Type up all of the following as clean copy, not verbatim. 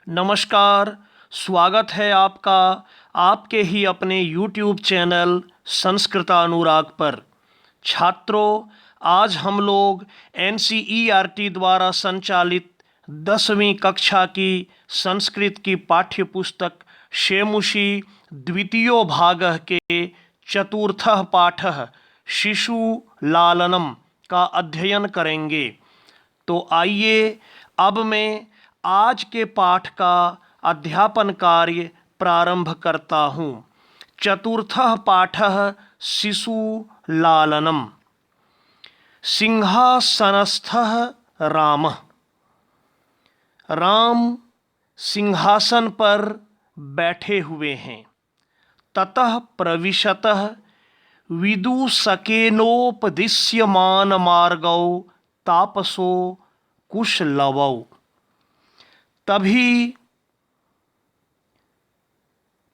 नमस्कार। स्वागत है आपका आपके ही अपने YouTube चैनल संस्कृतानुराग पर। छात्रों, आज हम लोग NCERT द्वारा संचालित 10वीं कक्षा की संस्कृत की पाठ्य पुस्तक शेमुषी द्वितीयो भागः के चतुर्थः पाठः शिशु लालनम का अध्ययन करेंगे। तो आइए अब मैं आज के पाठ का अध्यापन कार्य प्रारंभ करता हूँ। चतुर्थः पाठः शिशु लालनम। सिंहासनस्थः रामः। राम सिंहासन पर बैठे हुए हैं। ततः प्रविशतः विदूषकेनोपदिश्यमान मार्गौ तापसो कुशलवौ। तभी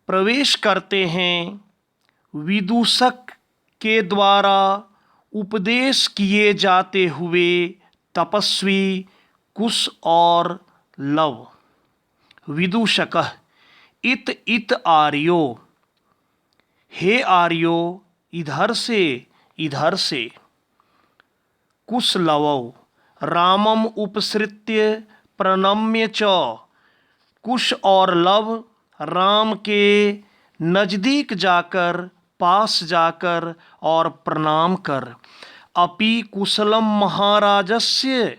प्रवेश करते हैं विदूषक के द्वारा उपदेश किए जाते हुए तपस्वी कुश और लव। विदूषकः इत इत आर्यो। हे आर्यो, इधर से। कुशलवौ रामम उपसृत्य प्रणम्य च। कुश और लव राम के नजदीक जाकर, पास जाकर और प्रणाम कर। अपि कुशलम महाराजस्य।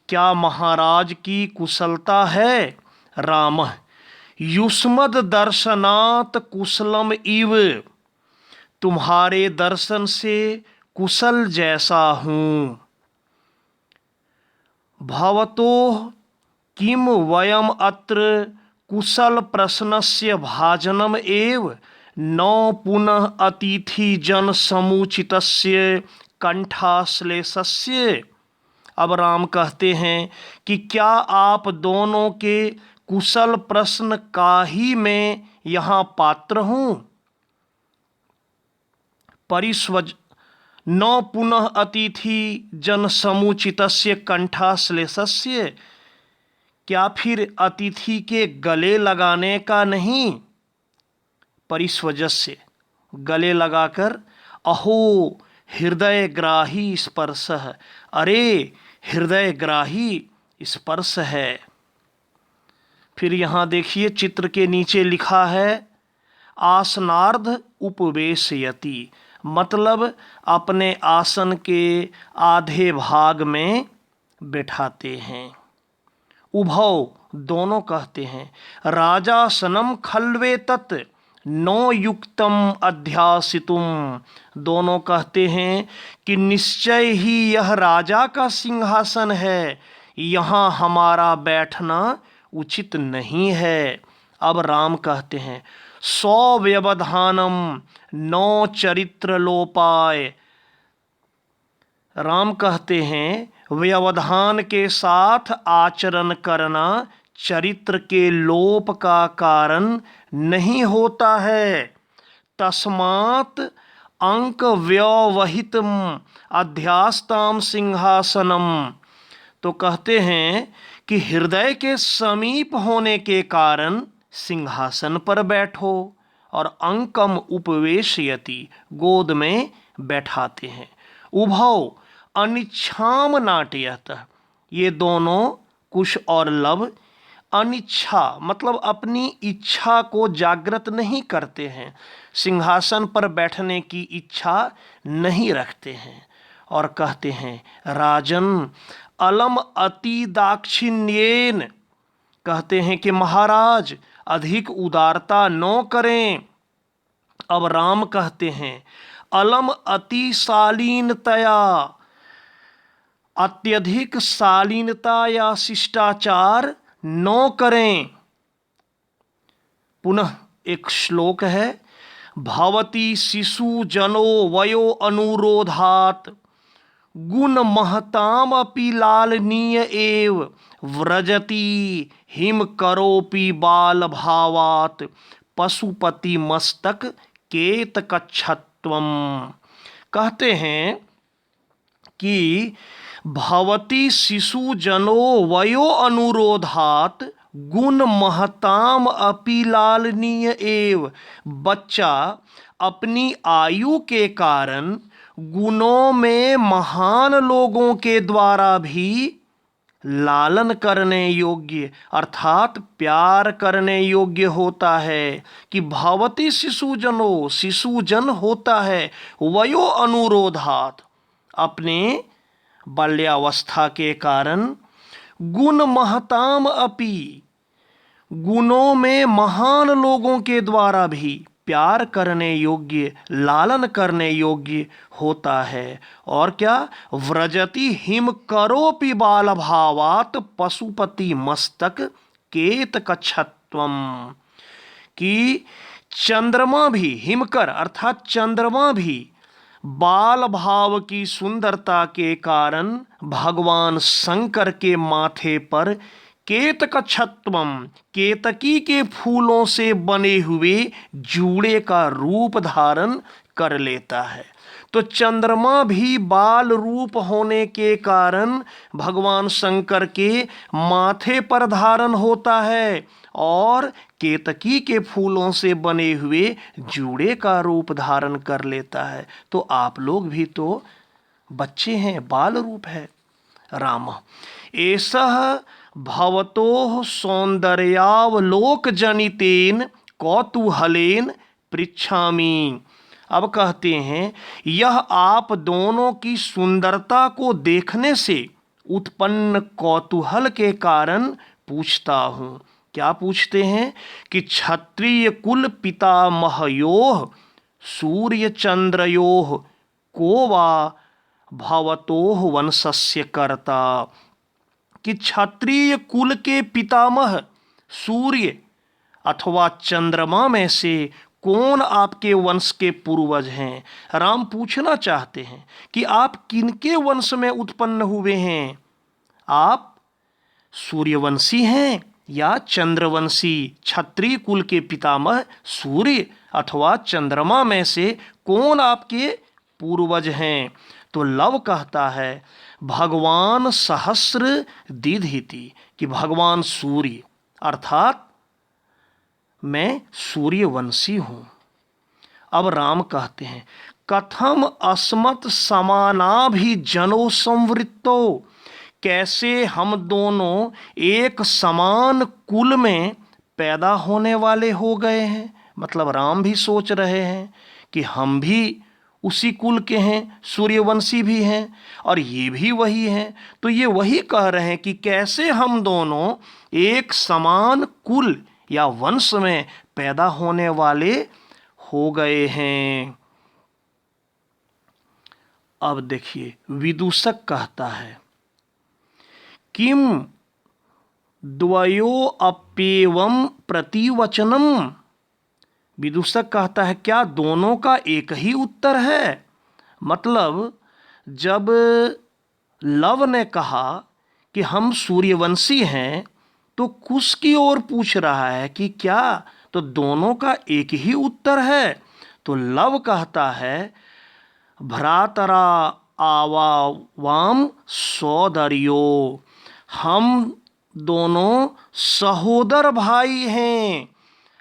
क्या महाराज की कुशलता है? रामः युष्मद् दर्शनात् कुशलम इव। तुम्हारे दर्शन से कुशल जैसा हूँ। भवतोः किम वयम अत्र कुशल प्रश्नस्य भाजनम एव न पुनः अतिथि जन समुचितस्य कंठाश्लेषस्य। अब राम कहते हैं कि क्या आप दोनों के कुशल प्रश्न का ही मैं यहाँ पात्र हूँ? परिस्वज न पुनः अतिथि जन समुचितस्य कंठाश्लेषस्य। क्या फिर अतिथि के गले लगाने का नहीं? परिस्वजस्य गले लगाकर। अहो हृदयग्राही स्पर्शः। अरे हृदयग्राही स्पर्श है। फिर यहाँ देखिए, चित्र के नीचे लिखा है आसनार्ध उपवेशयति। मतलब अपने आसन के आधे भाग में बैठाते हैं। उभौ दोनों कहते हैं। राजासनम खल्वे तत् नो युक्तम अध्यासितुम। दोनों कहते हैं कि निश्चय ही यह राजा का सिंहासन है, यहाँ हमारा बैठना उचित नहीं है। अब राम कहते हैं सव्यवधानम नो चरित्र लोपाय। राम कहते हैं व्यवधान के साथ आचरण करना चरित्र के लोप का कारण नहीं होता है। तस्मात् अंक व्यवहितम अध्यास्ताम सिंहासनम। तो कहते हैं कि हृदय के समीप होने के कारण सिंहासन पर बैठो, और अंकम उपवेशयति गोद में बैठाते हैं। उभौ अनिच्छाम नाटयतः। ये दोनों कुश और लव अनिच्छा मतलब अपनी इच्छा को जागृत नहीं करते हैं, सिंहासन पर बैठने की इच्छा नहीं रखते हैं, और कहते हैं राजन अलम अति दाक्षिण्येन। कहते हैं कि महाराज अधिक उदारता न करें। अब राम कहते हैं अलम अति शालीनतया। अत्यधिक शालीनता या शिष्टाचार न करें। पुनः एक श्लोक है भवती शिशु जनो वयो अनुरोधात् गुण महताम अपि लालनीय एव व्रजति हिम करोपि बाल भावात् पशुपति मस्तक केत कच्छत्वम। कहते हैं कि भवती शिशु जनो वयो अनुरोधात् गुण महताम अपि लालनीय एव। बच्चा अपनी आयु के कारण गुणों में महान लोगों के द्वारा भी लालन करने योग्य अर्थात प्यार करने योग्य होता है। कि भवति शिशुजनो, शिशुजन होता है वयो अनुरोधात, अपने बाल्यावस्था के कारण गुण महताम अपि, गुणों में महान लोगों के द्वारा भी प्यार करने योग्य, लालन करने योग्य होता है। और क्या, व्रजति हिम करोपि बाल भावात पशुपति मस्तक केत कच्छत्वम। कि चंद्रमा भी, हिमकर अर्थात चंद्रमा भी बाल भाव की सुंदरता के कारण भगवान शंकर के माथे पर केतक छत्वम, केतकी के फूलों से बने हुए जूड़े का रूप धारण कर लेता है। तो चंद्रमा भी बाल रूप होने के कारण भगवान शंकर के माथे पर धारण होता है और केतकी के फूलों से बने हुए जूड़े का रूप धारण कर लेता है। तो आप लोग भी तो बच्चे हैं, बाल रूप है। राम एषः भवतोः सौंदर्यावलोक जनितेन कौतूहलेन पृच्छामि। अब कहते हैं, यह आप दोनों की सुंदरता को देखने से उत्पन्न कौतूहल के कारण पूछता हूँ। क्या पूछते हैं? कि क्षत्रिय कुल पितामहयोः सूर्य चंद्रयोः को वा भवतोः वंशस्य कर्ता। कि क्षत्रिय कुल के पितामह सूर्य अथवा चंद्रमा में से कौन आपके वंश के पूर्वज हैं? राम पूछना चाहते हैं कि आप किनके वंश में उत्पन्न हुए हैं? आप सूर्यवंशी हैं या चंद्रवंशी? क्षत्रिय कुल के पितामह सूर्य अथवा चंद्रमा में से कौन आपके पूर्वज हैं? तो लव कहता है भगवान सहस्र दीधिति, कि भगवान सूर्य अर्थात मैं सूर्यवंशी हूं। अब राम कहते हैं, कथम अस्मत् समानाभिजनो संवृत्तो, कैसे हम दोनों एक समान कुल में पैदा होने वाले हो गए हैं। मतलब राम भी सोच रहे हैं कि हम भी उसी कुल के हैं, सूर्यवंशी भी हैं और ये भी वही हैं। तो ये वही कह रहे हैं कि कैसे हम दोनों एक समान कुल या वंश में पैदा होने वाले हो गए हैं। अब देखिए, विदूषक कहता है, किम द्वयो अप्येवं प्रतिवचनम। विदूषक कहता है, क्या दोनों का एक ही उत्तर है? मतलब जब लव ने कहा कि हम सूर्यवंशी हैं तो कुश की ओर पूछ रहा है कि क्या तो दोनों का एक ही उत्तर है? तो लव कहता है, भ्रातरा आवावाम सौदर्यो, हम दोनों सहोदर भाई हैं।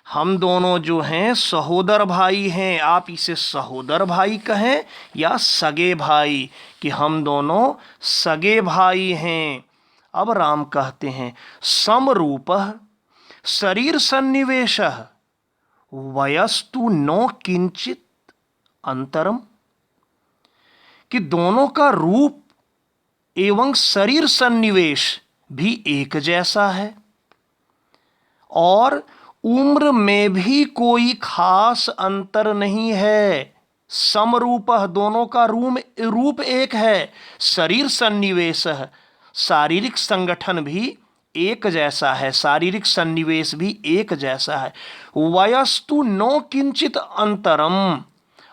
हम दोनों जो हैं सहोदर भाई हैं। आप इसे सहोदर भाई कहें या सगे भाई, कि हम दोनों सगे भाई हैं। अब राम कहते हैं, समरूपः शरीर सन्निवेशः वयस्तु न किंचित अंतरम। कि दोनों का रूप एवं शरीर सन्निवेश भी एक जैसा है और उम्र में भी कोई खास अंतर नहीं है। समरूपः, दोनों का रूप एक है। शरीर सन्निवेशः, शारीरिक संगठन भी एक जैसा है, शारीरिक सन्निवेश भी एक जैसा है। वयस्तु न किंचित अंतरम,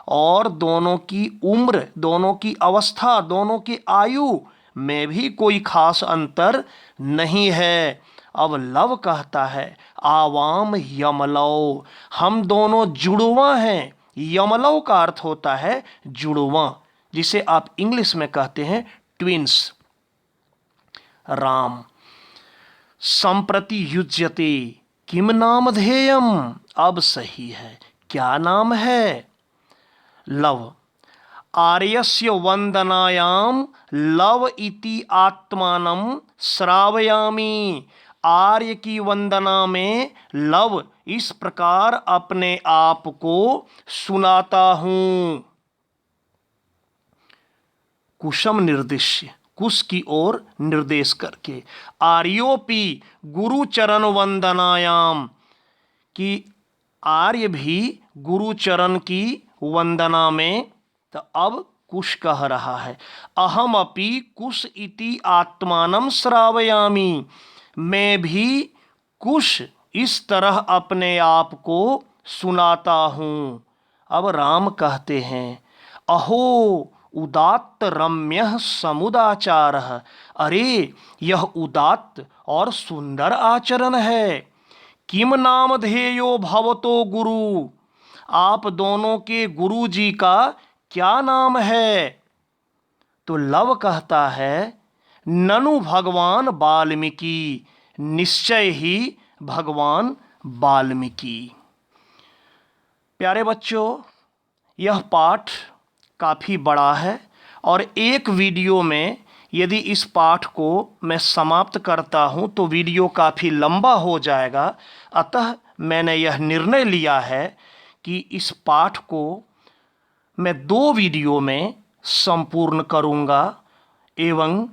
और दोनों की उम्र, दोनों की अवस्था, दोनों की आयु में भी कोई खास अंतर नहीं है। अब लव कहता है, आवाम यमलौ, हम दोनों जुड़वा हैं। यमलौ का अर्थ होता है जुड़वा, जिसे आप इंग्लिश में कहते हैं ट्विंस। राम संप्रति युज्यते किम नामधेयम। अब सही है, क्या नाम है? लव। आर्यस्य वंदनायाम लव इति आत्मानं श्रावयामि। आर्य की वंदना में लव इस प्रकार अपने आप को सुनाता हूं। कुशम निर्दिश्य, कुश की ओर निर्देश करके। आर्योपि गुरुचरण वंदनायाम, कि आर्य भी गुरुचरण की वंदना में। तो अब कुश कह रहा है, अहम अपि कुश इति आत्मानं श्रावयामि। मैं भी कुश इस तरह अपने आप को सुनाता हूँ। अब राम कहते हैं, अहो उदात्त रम्यः समुदाचारः। अरे यह उदात्त और सुंदर आचरण है। किम नामधेयो भवतो गुरु। आप दोनों के गुरु जी का क्या नाम है? तो लव कहता है, ननु भगवान वाल्मीकि। निश्चय ही भगवान वाल्मीकि। प्यारे बच्चों, यह पाठ काफ़ी बड़ा है और एक वीडियो में यदि इस पाठ को मैं समाप्त करता हूं तो वीडियो काफ़ी लंबा हो जाएगा। अतः मैंने यह निर्णय लिया है कि इस पाठ को मैं 2 वीडियो में संपूर्ण करूंगा एवं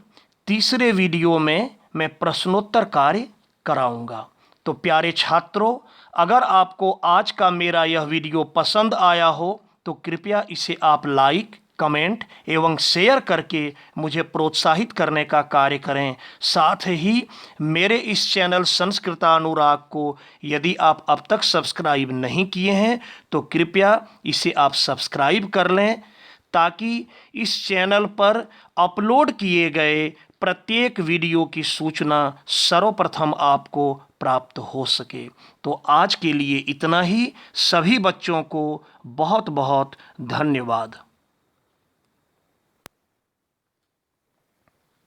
तीसरे वीडियो में मैं प्रश्नोत्तर कार्य कराऊंगा। तो प्यारे छात्रों, अगर आपको आज का मेरा यह वीडियो पसंद आया हो तो कृपया इसे आप लाइक, कमेंट एवं शेयर करके मुझे प्रोत्साहित करने का कार्य करें। साथ ही मेरे इस चैनल संस्कृतानुराग को यदि आप अब तक सब्सक्राइब नहीं किए हैं तो कृपया इसे आप सब्सक्राइब कर लें, ताकि इस चैनल पर अपलोड किए गए प्रत्येक वीडियो की सूचना सर्वप्रथम आपको प्राप्त हो सके। तो आज के लिए इतना ही। सभी बच्चों को बहुत बहुत धन्यवाद।